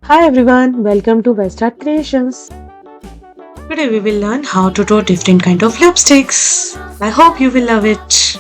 Hi everyone, welcome to West Art Creations. Today we will learn how to draw different kind of lipsticks. I hope you will love it.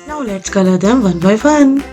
Now let's color them one by one.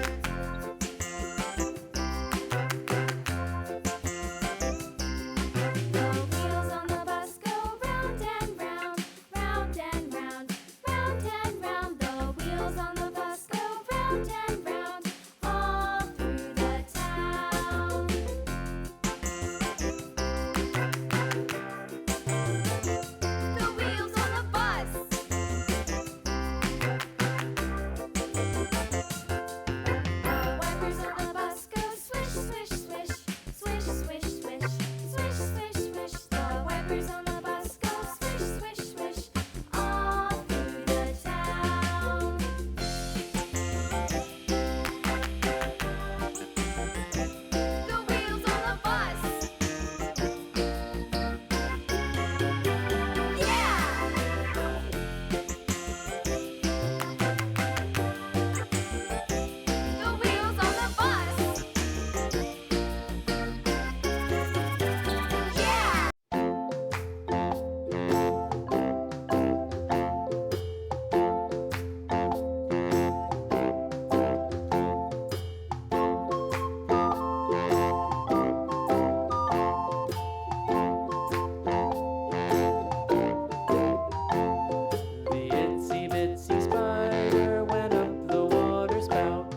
The itsy bitsy spider went up the water spout.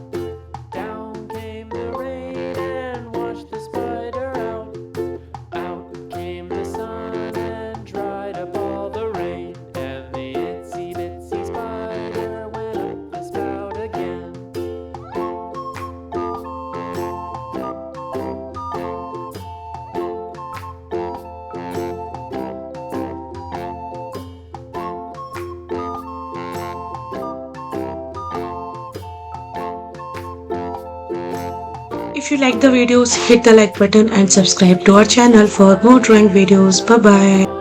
Down came the rain and washed the spider out. Out came the sun and dried up all the rain. And the itsy bitsy spider went up the spout again. If you like the videos, hit the like button and subscribe to our channel for more drawing videos. Bye bye.